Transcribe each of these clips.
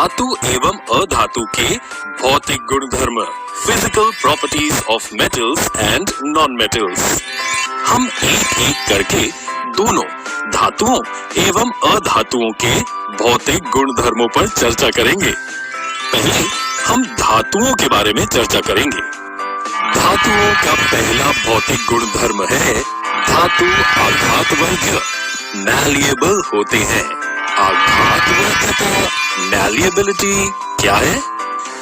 धातु एवं अधातु के भौतिक गुणधर्म, physical properties of metals and non metals. हम एक एक करके दोनों धातुओं एवं अधातुओं के भौतिक गुणधर्मों पर चर्चा करेंगे। पहले हम धातुओं के बारे में चर्चा करेंगे। धातुओं का पहला भौतिक गुणधर्म है धातु आघातवर्ध्य, मैलिएबल होते हैं। आघातवर्ध्यता, मैलिएबिलिटी क्या है?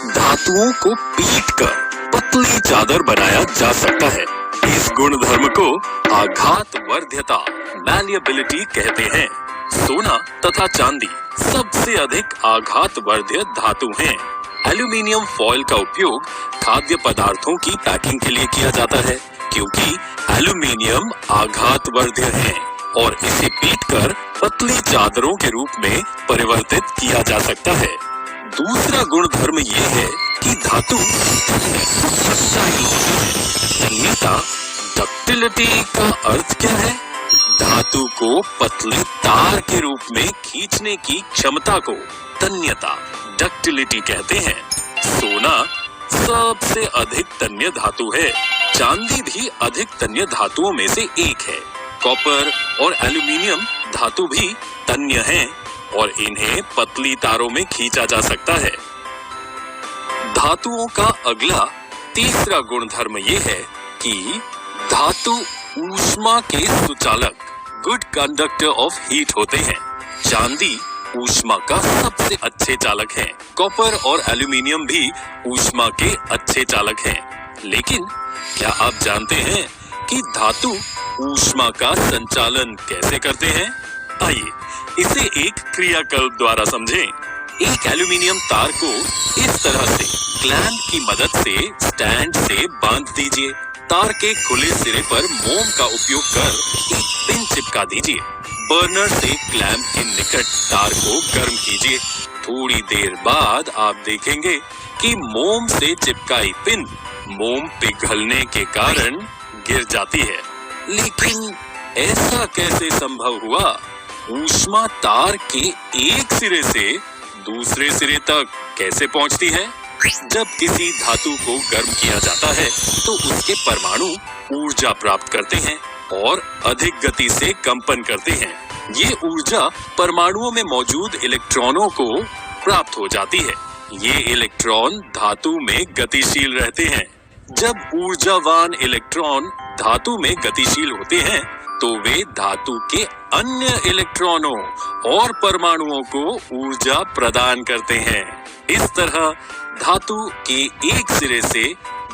धातुओं को पीटकर पतली चादर बनाया जा सकता है। इस गुणधर्म को आघातवर्ध्यता, मैलिएबिलिटी कहते हैं। सोना तथा चांदी सबसे अधिक आघातवर्ध्य धातु हैं। एल्यूमीनियम फॉयल का उपयोग खाद्य पदार्थों की पैकिंग के लिए किया जाता है, क्योंकि एल्यूमीनियम आघातवर्ध्य है और इसे पीटकर पतली चादरों के रूप में परिवर्तित किया जा सकता है। दूसरा गुणधर्म ये है कि धातु तन्यता, डक्टिलिटी का अर्थ क्या है? धातु को पतली तार के रूप में खींचने की क्षमता को तन्यता, डक्टिलिटी कहते हैं। सोना सबसे अधिक तन्य धातु है। चांदी भी अधिक तन्य धातुओं में से एक है। कॉपर और एल्यूमीनियम धातु भी तन्य हैं और इन्हें पतली तारों में खींचा जा सकता है। धातुओं का अगला तीसरा गुणधर्म ये है कि धातु ऊष्मा के सुचालक, गुड कंडक्टर ऑफ हीट होते हैं। चांदी ऊष्मा का सबसे अच्छे चालक है। कॉपर और एल्यूमीनियम भी ऊष्मा के अच्छे चालक हैं। लेकिन क्या आप जानते हैं कि धातु ऊष्मा का संचालन कैसे करते हैं? आइए इसे एक क्रियाकल्प द्वारा समझें। एक एल्यूमीनियम तार को इस तरह से क्लैंप की मदद से स्टैंड से बांध दीजिए। तार के खुले सिरे पर मोम का उपयोग कर एक पिन चिपका दीजिए। बर्नर से क्लैंप के निकट तार को गर्म कीजिए। थोड़ी देर बाद आप देखेंगे कि मोम से चिपकाई पिन मोम पिघलने के कारण गिर जाती है। लेकिन ऐसा कैसे संभव हुआ? ऊष्मा तार के एक सिरे से दूसरे सिरे तक कैसे पहुंचती है? जब किसी धातु को गर्म किया जाता है तो उसके परमाणु ऊर्जा प्राप्त करते हैं और अधिक गति से कंपन करते हैं। ये ऊर्जा परमाणुओं में मौजूद इलेक्ट्रॉनों को प्राप्त हो जाती है। ये इलेक्ट्रॉन धातु में गतिशील रहते हैं। जब ऊर्जावान इलेक्ट्रॉन धातु में गतिशील होते हैं तो वे धातु के अन्य इलेक्ट्रॉनों और परमाणुओं को ऊर्जा प्रदान करते हैं। इस तरह धातु के एक सिरे से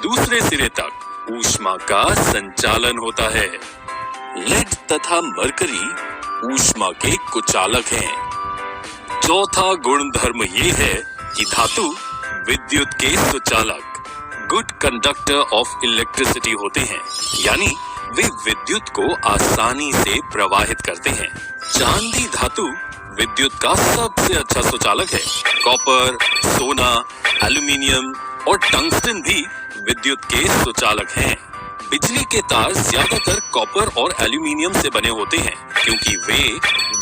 दूसरे सिरे तक ऊष्मा का संचालन होता है। लेड तथा मरकरी ऊष्मा के कुचालक हैं। चौथा गुणधर्म ये है कि धातु विद्युत के सुचालक, गुड कंडक्टर ऑफ इलेक्ट्रिसिटी होते हैं, यानी वे विद्युत को आसानी से प्रवाहित करते हैं। चांदी धातु विद्युत का सबसे अच्छा सुचालक है। कॉपर, सोना, एल्यूमीनियम और टंगस्टन भी विद्युत के सुचालक हैं। बिजली के तार ज्यादातर कॉपर और एल्यूमीनियम से बने होते हैं, क्योंकि वे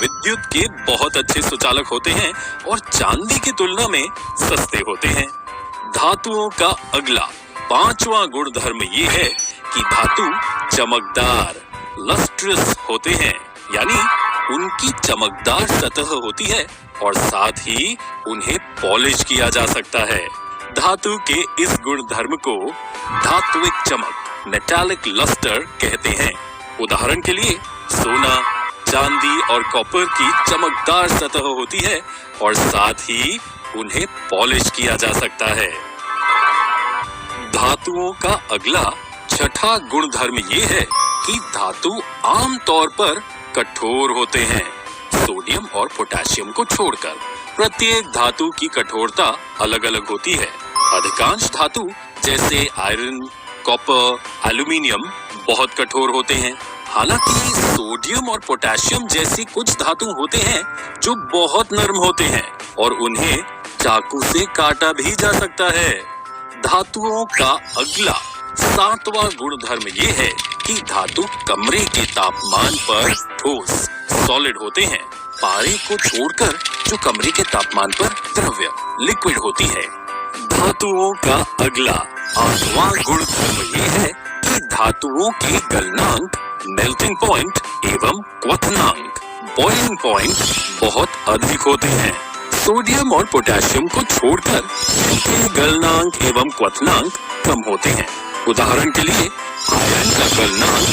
विद्युत के बहुत अच्छे सुचालक होते हैं और चांदी की तुलना में सस्ते होते हैं। धातुओं का अगला पांचवा गुणधर्म ये है कि धातु चमकदार, लस्ट्रस होते हैं, यानी उनकी चमकदार सतह होती है और साथ ही उन्हें पॉलिश किया जा सकता है। धातु के इस गुणधर्म को धात्विक चमक, मेटालिक लस्टर कहते हैं। उदाहरण के लिए सोना, चांदी और कॉपर की चमकदार सतह होती है और साथ ही उन्हें पॉलिश किया जा सकता है। धातुओं का अगला छठा गुणधर्म ये है कि धातु आमतौर पर कठोर होते हैं। सोडियम और पोटेशियम को छोड़कर प्रत्येक धातु की कठोरता अलग अलग होती है। अधिकांश धातु जैसे आयरन, कॉपर, एल्यूमीनियम बहुत कठोर होते हैं। हालांकि सोडियम और पोटेशियम जैसी कुछ धातु होते हैं जो बहुत नरम होते हैं और उन्हें चाकू से काटा भी जा सकता है। धातुओं का अगला सातवां गुणधर्म ये है कि धातु कमरे के तापमान पर ठोस, सॉलिड होते हैं। पारे को छोड़कर जो कमरे के तापमान पर द्रव्य लिक्विड होती है। धातुओं का अगला 8वां गुणधर्म ये है कि धातुओं के गलनांक, मेल्टिंग पॉइंट एवं क्वथनांक, बॉइलिंग पॉइंट बहुत अधिक होते हैं। सोडियम और पोटेशियम को छोड़कर इनके गलनांक एवं क्वथनांक कम होते हैं। उदाहरण के लिए आयरन का गलनांक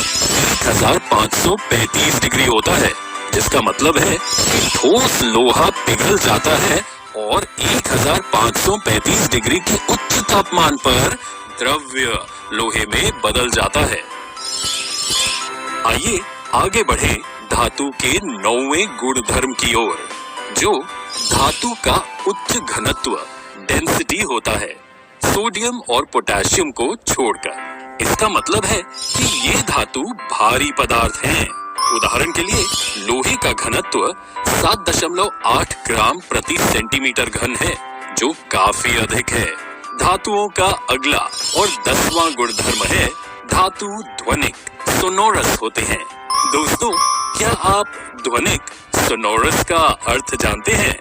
1535 डिग्री होता है, जिसका मतलब है कि ठोस लोहा पिघल जाता है और 1535 डिग्री के उच्च तापमान पर द्रव्य लोहे में बदल जाता है। आइए आगे बढ़े धातु के 9वें गुणधर्म की ओर, जो धातु का उच्च घनत्व, डेंसिटी होता है, सोडियम और पोटेशियम को छोड़कर। इसका मतलब है कि ये धातु भारी पदार्थ हैं। उदाहरण के लिए लोहे का घनत्व 7.8 ग्राम प्रति सेंटीमीटर घन है, जो काफी अधिक है। धातुओं का अगला और 10वां गुणधर्म है धातु ध्वनिक, सोनोरस होते हैं। दोस्तों, क्या आप ध्वनिक, सोनोरस का अर्थ जानते हैं?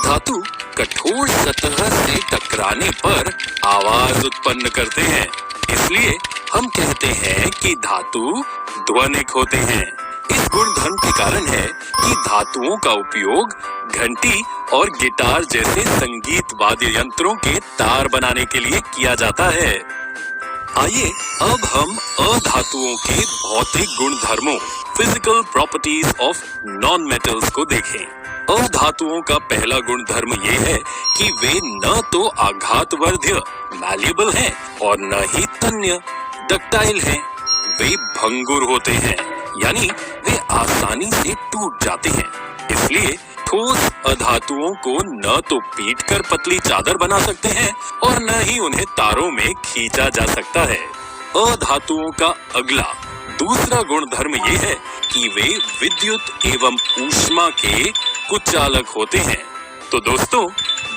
धातु कठोर सतह से टकराने पर आवाज उत्पन्न करते हैं, इसलिए हम कहते हैं कि धातु ध्वनिक होते हैं। इस गुणधर्म के कारण है कि धातुओं का उपयोग घंटी और गिटार जैसे संगीत वाद्य यंत्रों के तार बनाने के लिए किया जाता है। आइए अब हम अधातुओं के भौतिक गुणधर्मों, physical properties of non metals को देखें। अधातुओं का पहला गुणधर्म ये है कि वे न तो आघातवर्ध्य, मैलिएबल हैं, और न ही तन्य, डक्टाइल हैं। वे भंगुर होते हैं, यानी वे आसानी से टूट जाते हैं। इसलिए ठोस अधातुओं को न तो पीटकर पतली चादर बना सकते हैं और न ही उन्हें तारों में खींचा जा सकता है। अधातुओं का अगला दूसरा गुणधर्म ये है कि वे विद्युत एवं ऊष्मा के कुचालक होते हैं। तो दोस्तों,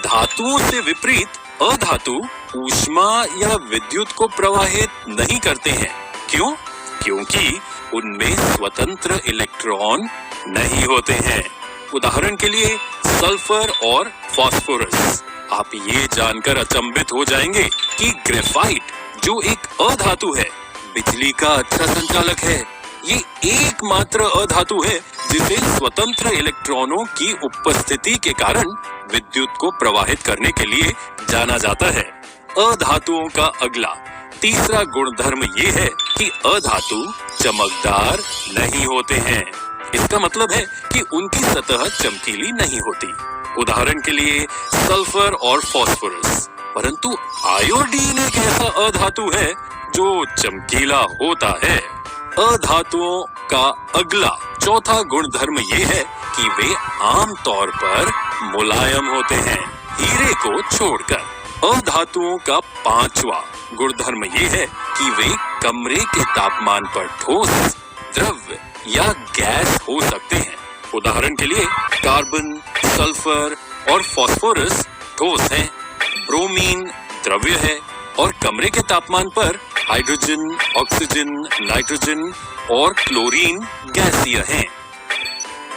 धातुओं से विपरीत अधातु ऊष्मा या विद्युत को प्रवाहित नहीं करते हैं। क्यों? क्योंकि उनमें स्वतंत्र इलेक्ट्रॉन नहीं होते हैं। उदाहरण के लिए सल्फर और फास्फोरस। आप ये जानकर अचंभित हो जाएंगे कि ग्रेफाइट, जो एक अधातु है, बिजली का अच्छा संचालक है। ये एकमात्र अधातु है जिसे स्वतंत्र इलेक्ट्रॉनों की उपस्थिति के कारण विद्युत को प्रवाहित करने के लिए जाना जाता है। अधातुओं का अगला तीसरा गुणधर्म ये है कि अधातु चमकदार नहीं होते हैं। इसका मतलब है कि उनकी सतह चमकीली नहीं होती। उदाहरण के लिए सल्फर और फास्फोरस। परंतु आयोडीन एक ऐसा अधातु है जो चमकीला होता है। अधातुओं का अगला चौथा गुणधर्म ये है कि वे आमतौर पर मुलायम होते हैं, हीरे को छोड़कर। अधातुओं का पांचवा गुणधर्म ये है कि वे कमरे के तापमान पर ठोस, द्रव्य या गैस हो सकते हैं। उदाहरण के लिए कार्बन, सल्फर और फास्फोरस ठोस हैं, ब्रोमीन द्रव्य है और कमरे के तापमान पर हाइड्रोजन, ऑक्सीजन, नाइट्रोजन और क्लोरीन गैसीय हैं।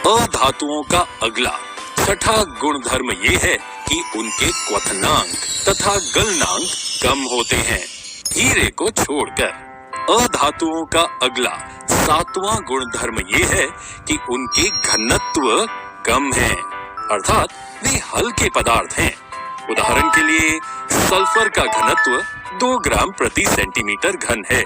अधातुओं का अगला छठा गुणधर्म ये है कि उनके क्वथनांक तथा गलनांक कम होते हैं, हीरे को छोड़कर। अधातुओं का अगला सातवां गुणधर्म ये है कि उनके घनत्व कम है, अर्थात वे हल्के पदार्थ हैं। उदाहरण के लिए सल्फर का घनत्व 2 ग्राम प्रति सेंटीमीटर घन है।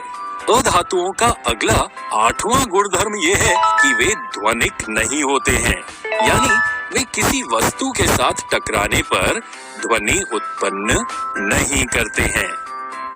अधातुओं का अगला आठवां गुणधर्म ये है कि वे ध्वनिक नहीं होते हैं, यानी वे किसी वस्तु के साथ टकराने पर ध्वनि उत्पन्न नहीं करते हैं।